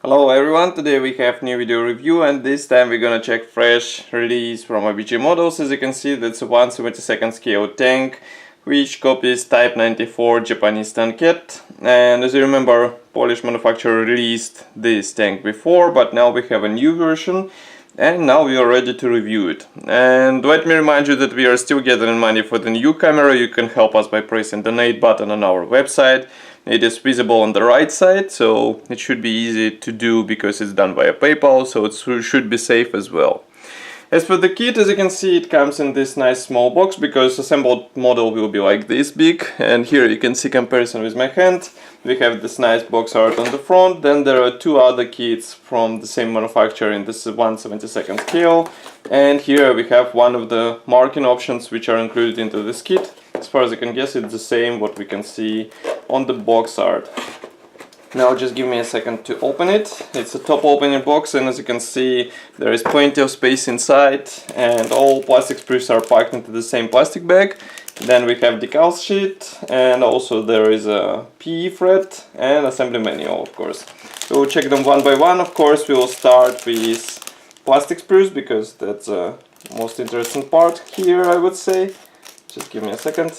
Hello everyone, today we have new video review and this time we're gonna check fresh release from IBG Models. As you can see, that's a 1/72 scale tank which copies Type 94 Japanese Tankette. And as you remember, Polish manufacturer released this tank before, but now we have a new version and now we are ready to review it. And let me remind you that we are still gathering money for the new camera. You can help us by pressing the donate button on our website. It is visible on the right side, so it should be easy to do because it's done via PayPal, so it should be safe as well. As for the kit, as you can see, it comes in this nice small box because assembled model will be like this big. And here you can see comparison with my hand. We have this nice box art on the front. Then there are two other kits from the same manufacturer in this 1/72 scale. And here we have one of the marking options which are included into this kit. As far as I can guess, it's the same what we can see on the box art. Now just give me a second to open it. It's a top opening box, and as you can see there is plenty of space inside and all plastic sprues are packed into the same plastic bag. Then we have decals sheet, and also there is a PE thread and assembly manual, of course. So we'll check them one by one. Of course we will start with plastic sprues because that's the most interesting part here, I would say. Just give me a second.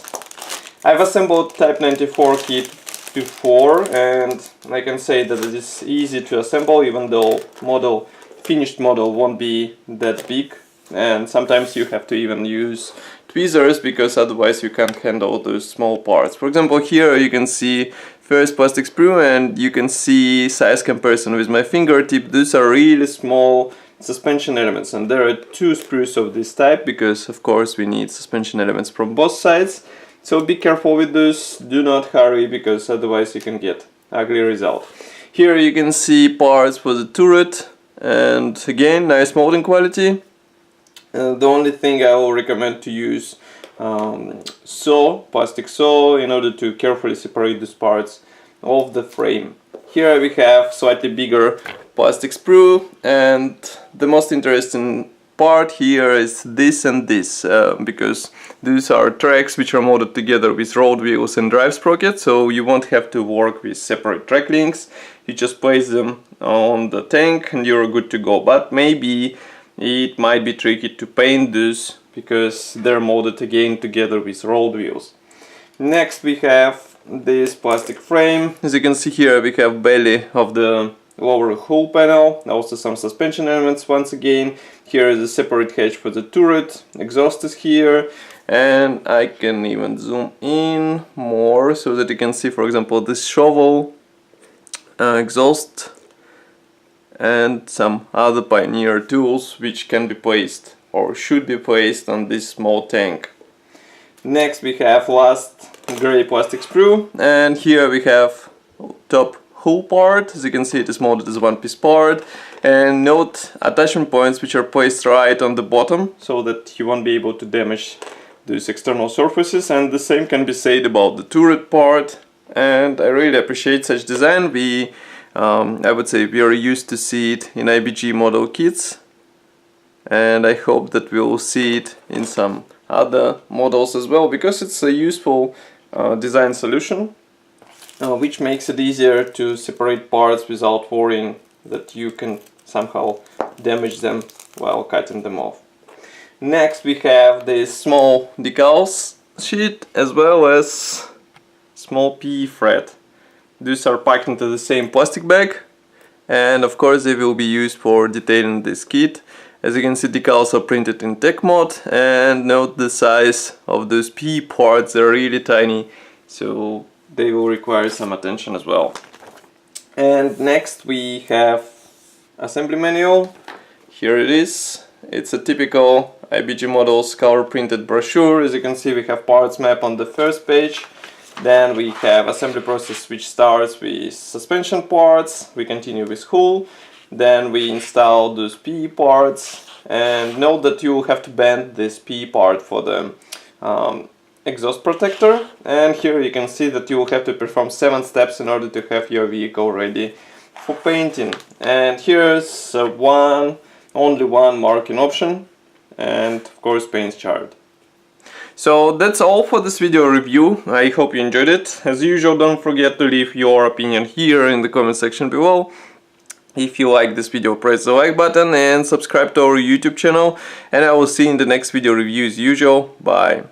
I've assembled Type 94 kit before and I can say that it is easy to assemble, even though finished model won't be that big, and sometimes you have to even use tweezers because otherwise you can't handle those small parts. For example, here you can see first plastic sprue and you can see size comparison with my fingertip. These are really small suspension elements, and there are two sprues of this type because of course we need suspension elements from both sides. So be careful with this, do not hurry because otherwise you can get ugly result. Here you can see parts for the turret, and again nice molding quality. The only thing I will recommend to use plastic saw in order to carefully separate these parts of the frame. Here we have slightly bigger plastic sprue, and the most interesting part here is this and this, because these are tracks which are molded together with road wheels and drive sprockets, so you won't have to work with separate track links. You just place them on the tank and you're good to go. But maybe it might be tricky to paint these because they're molded again together with road wheels. Next we have this plastic frame. As you can see here we have belly of the lower hull panel, also some suspension elements once again. Here is a separate hatch for the turret, exhaust is here, and I can even zoom in more so that you can see, for example, this shovel, exhaust, and some other Pioneer tools which can be placed or should be placed on this small tank. Next we have last gray plastic sprue, and here we have top hull part. As you can see, it is molded as one piece part, and note attachment points which are placed right on the bottom so that you won't be able to damage these external surfaces. And the same can be said about the turret part, and I really appreciate such design. I would say we are used to see it in IBG model kits, and I hope that we will see it in some other models as well, because it's a useful design solution. Which makes it easier to separate parts without worrying that you can somehow damage them while cutting them off. Next we have this small decals sheet as well as small PE thread. These are packed into the same plastic bag, and of course they will be used for detailing this kit. As you can see, decals are printed in tech mode, and note the size of those PE parts, they're really tiny, so they will require some attention as well. And next we have assembly manual. Here it is. It's a typical IBG Models color printed brochure. As you can see, we have parts map on the first page. Then we have assembly process which starts with suspension parts. We continue with hull. Then we install those PE parts. And note that you will have to bend this PE part for the exhaust protector, and here you can see that you will have to perform 7 steps in order to have your vehicle ready for painting. And here's only one marking option, and of course paint chart. So that's all for this video review. I hope you enjoyed it. As usual, don't forget to leave your opinion here in the comment section below. If you like this video, press the like button and subscribe to our YouTube channel, and I will see you in the next video review as usual. Bye.